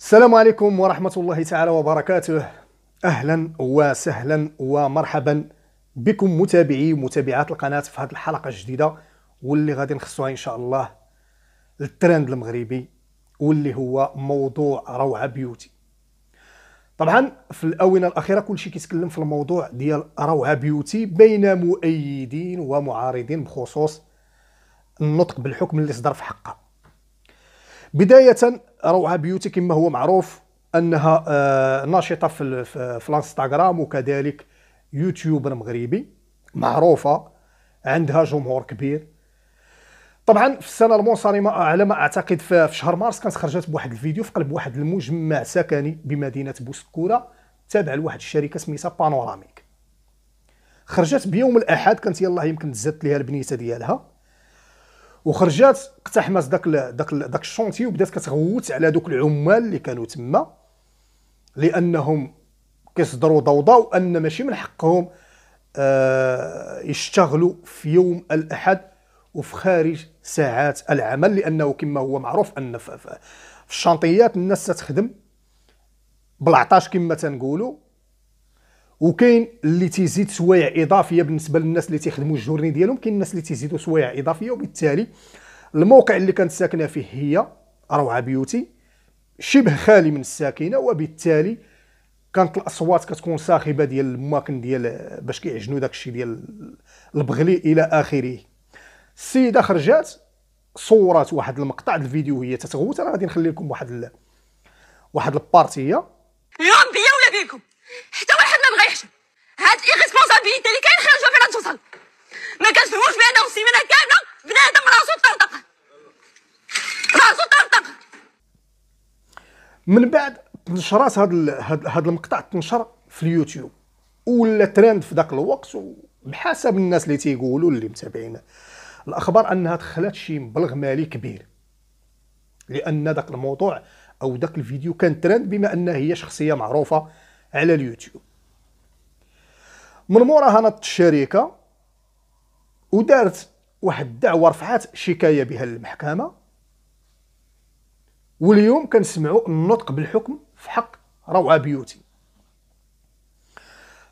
السلام عليكم ورحمة الله تعالى وبركاته. أهلا وسهلا ومرحبا بكم متابعي ومتابعات القناة في هذه الحلقة الجديدة واللي غادي نخصوها إن شاء الله للترند المغربي واللي هو موضوع روعة بيوتي. طبعا في الآونة الأخيرة كل شيء كيتكلم في الموضوع ديال روعة بيوتي بين مؤيدين ومعارضين بخصوص النطق بالحكم اللي صدر في حقها. بداية روعة بيوتي كما هو معروف أنها ناشطة في الانستغرام وكذلك يوتيوبر مغربي معروفة عندها جمهور كبير. طبعا في السنة المنصرمة على ما أعتقد في شهر مارس كانت خرجت بواحد الفيديو في قلب واحد المجمع سكني بمدينة بوسكورة تابع لواحد الشركة سميتها بانوراميك. خرجت بيوم الأحد، كانت يلاه يمكن تزادت ليها البنيته ديالها، وخرجات اقتحمت داك الشونتي وبدات كتغوت على دوك العمال اللي كانوا تما، لانهم كيصدروا ضوضاء وان ماشي من حقهم يشتغلوا في يوم الاحد وفي خارج ساعات العمل، لانه كما هو معروف ان في الشانطيات الناس تخدم بالعطاش كما تنقولوا، وكاين اللي تيزيد سوايع اضافيه بالنسبه للناس اللي تيخدموا الجورني ديالهم، كاين الناس اللي تيزيدوا سوايع اضافيه. وبالتالي الموقع اللي كانت ساكنه فيه هي روعه بيوتي شبه خالي من الساكنه، وبالتالي كانت الاصوات كتكون صاخبه ديال الاماكن ديال باش كيعجنوا داك الشيء ديال البغلي الى اخره. السيده خرجات صورات واحد المقطع الفيديو وهي تتغوت. انا غادي نخلي لكم واحد البارتيه. اليوم بيا ولا بيكم حتى واحد ما بغى يحشم. هاد ايغيسبونسابيلتي اللي كاين خرجوا فين توصل. ما كنفهموش بانه السيمانه كامله بنادم راسو طرطق من بعد نشرات هاد المقطع تنشر في اليوتيوب ولا ترند في ذاك الوقت، وبحسب الناس اللي تيقولوا اللي متابعين الاخبار انها دخلت شي مبلغ مالي كبير، لان ذاك الموضوع او ذاك الفيديو كان ترند بما انها هي شخصيه معروفه على اليوتيوب. من موراها نضت الشركه ودارت واحد الدعوه، رفعت شكايه بها للمحكمه، واليوم كنسمعوا النطق بالحكم في حق روعه بيوتي.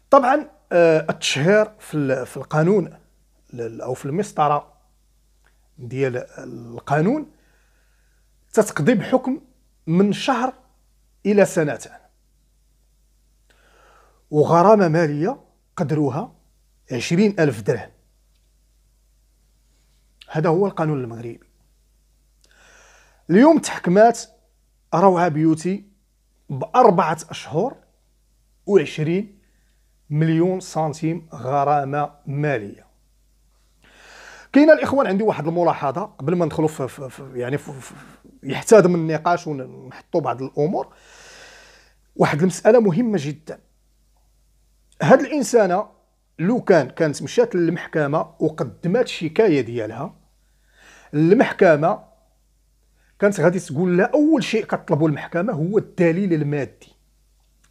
طبعا التشهير في القانون او في المسطره ديال القانون تتقضي بحكم من شهر الى سنتين، وغرامه ماليه قدرها 20,000 درهم. هذا هو القانون المغربي. اليوم تحكمات روعه بيوتي ب4 أشهر و20 مليون سنتيم غرامه ماليه. كاين الاخوان عندي واحد الملاحظه قبل ما ندخلوا في يحتدم النقاش ونحطوا بعض الامور. واحد المساله مهمه جدا. هاد الانسانه لو كانت مشات للمحكمه وقدمت الشكايه ديالها، المحكمه كانت غادي تقول لها اول شيء كطلبوا المحكمه هو الدليل المادي،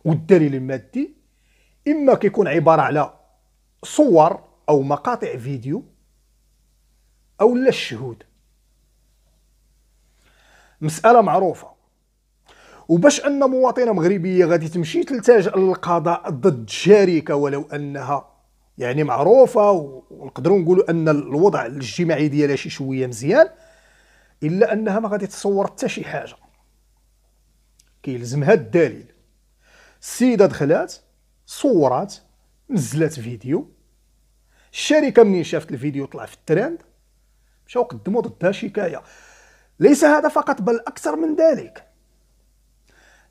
والدليل المادي اما كيكون عباره على صور او مقاطع فيديو او لا الشهود. مساله معروفه. وباش ان مواطنه مغربيه غادي تمشي تلتجأ للقضاء ضد شركه ولو انها يعني معروفه ونقدروا نقولوا ان الوضع الاجتماعي ديالها شي شويه مزيان، الا انها ما غادي تصور حتى شي حاجه، كيلزمها الدليل. السيده دخلات صورات نزلت فيديو، الشركه منين شافت الفيديو طلع في الترند مشاو قدموا ضدها شكايه. ليس هذا فقط بل اكثر من ذلك.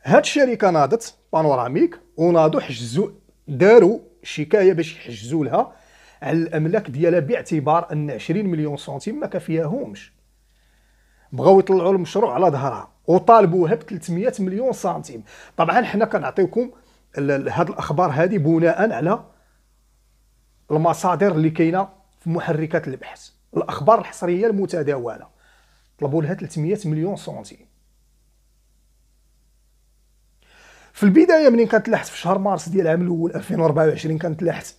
هاد الشركه ناضت بانوراميك وناضوا حجزوا داروا شكايه باش يحجزوا لها على الاملاك ديالها، باعتبار ان 20 مليون سنتيم ما كافياهمش. بغاو يطلعوا المشروع على ظهرها وطالبوها ب 300 مليون سنتيم. طبعا حنا كنعطيكم هاد الاخبار هذه بناء على المصادر اللي كاينه في محركات البحث، الاخبار الحصريه المتداوله. طلبوا لها 300 مليون سنتيم. في البدايه منين كانت لاحت في شهر مارس ديال العام الاول 2024 كانت لاحت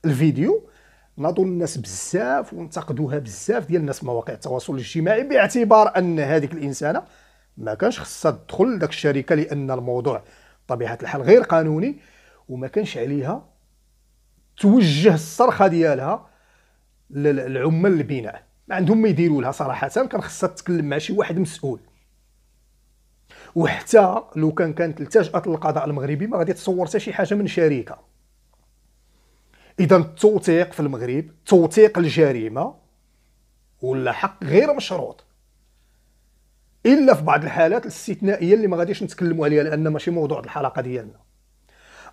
الفيديو، ناضوا الناس بزاف وانتقدوها بزاف ديال الناس في مواقع التواصل الاجتماعي، باعتبار ان هذيك الانسانه ما كانش خصها تدخل داك الشركه لان الموضوع بطبيعه الحال غير قانوني، وما كانش عليها توجه الصرخه ديالها للعمال البناء. ما عندهم ما يديروا لها صراحه، كان خصها تتكلم مع شي واحد مسؤول. وحتى لو كانت التجأت للقضاء المغربي ما غادي تصور حتى شي حاجه من شركه. اذا التوثيق في المغرب، توثيق الجريمه ولا حق غير مشروط، الا في بعض الحالات الاستثنائيه اللي ما غاديش نتكلموا عليها لان ماشي موضوع الحلقه ديالنا.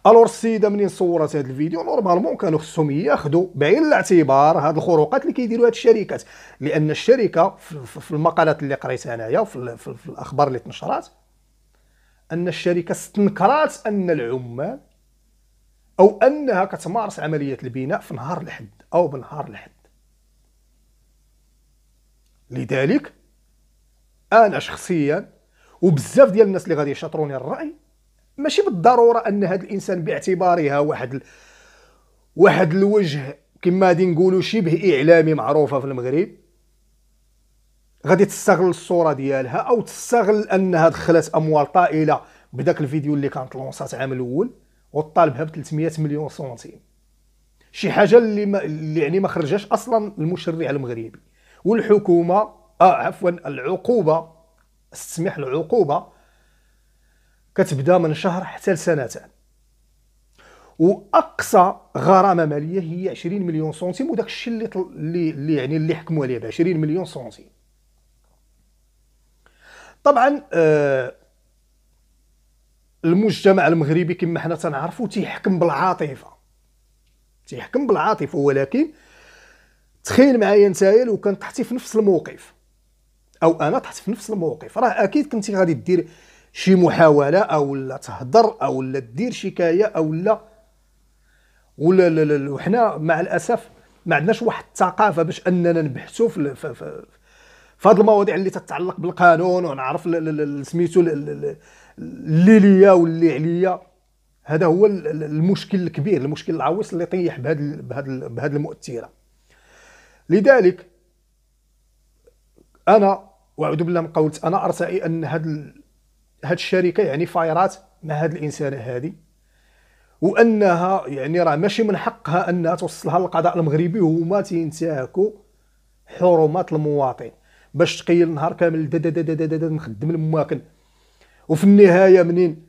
الور السيده منين صورت هذا الفيديو نورمالمون كانوا خصهم ياخذوا بعين الاعتبار هذه الخروقات اللي كيديروا هاد الشركات، لان الشركه في المقالات اللي قريتها انايا وفي الاخبار اللي تنشرات ان الشركه استنكرات ان العمال او انها كتمارس عمليه البناء في نهار الحد او بنهار الحد. لذلك انا شخصيا وبزاف ديال الناس اللي غادي يشاطروني الراي، ماشي بالضروره ان هذا الانسان باعتبارها واحد الوجه كما غادي نقولوا شبه اعلامي معروفه في المغرب، غادي تستغل الصوره ديالها او تستغل انها دخلت اموال طائله بداك الفيديو اللي كانت لونسات عام الاول وطالبها ب 300 مليون سنتيم. شي حاجه اللي يعني ما خرجاش اصلا المشرع المغربي والحكومه عفوا العقوبه، استسمح العقوبه كتبدا من شهر حتى لسنتين، واقصى غرامه ماليه هي 20 مليون سنتيم، وداك الشيء اللي حكموا عليه ب 20 مليون سنتيم. طبعا المجتمع المغربي كما حنا تنعرفوا تيحكم بالعاطفه، ولكن تخيل معايا نتايا لو كنت تحتي في نفس الموقف او انا تحت في نفس الموقف، راه اكيد كنتي غادي دير شي محاوله او لا تهضر او لا دير شكايه او لا وحنا مع الاسف ما عندناش واحد الثقافه باش اننا نبحثوا في هذه المواضيع اللي تتعلق بالقانون ونعرف سميتو اللي ليا واللي عليا. هذا هو المشكل الكبير، المشكل العويص اللي طيح بهذه المؤثره. لذلك انا واعوذ بالله من قولت انا ارتئي ان هاد الشركه يعني فايرات مع هاد الانسانه هذه، وانها يعني راه ماشي من حقها انها توصلها للقضاء المغربي وهما تينتهكوا حرمات المواطن باش تقيل نهار كامل نخدم المواكن، وفي النهايه منين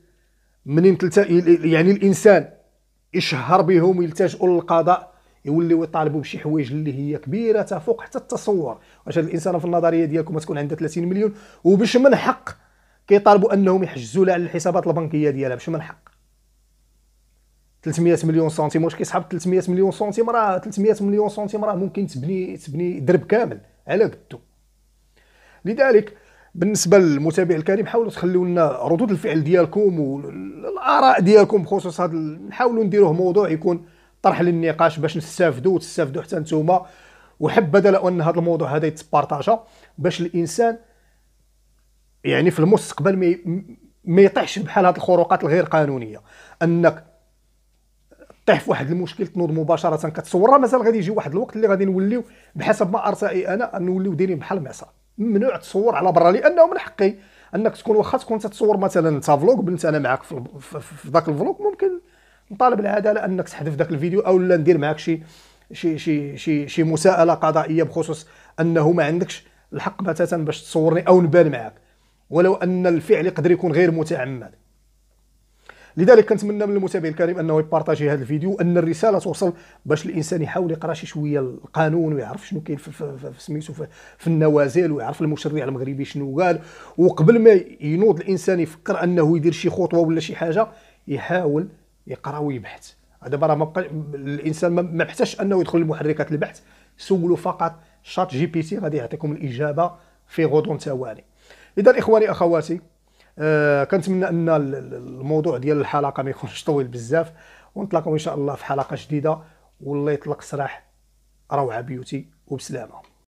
يعني الانسان يشهر بهم ويلتجئوا للقضاء يوليو يطالبوا بشي حوايج اللي هي كبيره تفوق حتى التصور. واش هاد الانسانه في النظريه ديالكم تكون عندها 30 مليون وباش من حق كيطالبوا انهم يحجزوا لها على الحسابات البنكيه ديالها؟ باش من حق 300 مليون سنتيم واش كيسحب 300 مليون سنتيم؟ راه 300 مليون سنتيم راه ممكن تبني درب كامل على قدو. لذلك بالنسبه للمتابع الكريم حاولوا تخليوا لنا ردود الفعل ديالكم والاراء ديالكم بخصوص هذا، نحاولوا نديروه موضوع يكون طرح للنقاش باش نستافدوا وتستافدوا حتى نتوما، وحبذا لو ان هذا الموضوع هذا يتبارطاجا باش الانسان يعني في المستقبل ما يطيحش بحال هذه الخروقات الغير قانونيه، انك طيح في واحد المشكل تنوض مباشره كتصورها. مازال غادي يجي واحد الوقت اللي غادي نوليو بحسب ما ارتئي انا نوليو دايرين بحال المعصره، ممنوع تصور على برا، لانه من حقي انك تكون واخا تكون تتصور مثلا انت فلوق بنت انا معك في ذاك الفلوق، ممكن نطالب العداله انك تحذف ذاك الفيديو او لا ندير معك شي مساءله قضائيه بخصوص انه ما عندكش الحق مثلا باش تصورني او نبان معك، ولو ان الفعل يقدر يكون غير متعمد. لذلك كنتمنى من المتابع الكريم انه يبارطاجي هذا الفيديو، ان الرساله توصل باش الانسان يحاول يقرا شي شويه القانون ويعرف شنو كاين في سميتو في النوازل، ويعرف المشرع المغربي شنو قال، وقبل ما ينوض الانسان يفكر انه يدير شي خطوه ولا شي حاجه يحاول يقرا ويبحث. دابا راه ما بقى الانسان ما بحتاجش انه يدخل لمحركات البحث، سولوا فقط شات جي بي تي غادي يعطيكم الاجابه في غضون ثواني. اذا اخواني اخواتي كنتمنى ان الموضوع ديال الحلقه ما يكونش طويل بزاف، ونتلاقاو ان شاء الله في حلقه جديده، والله يطلق سراح روعه بيوتي وبسلامه.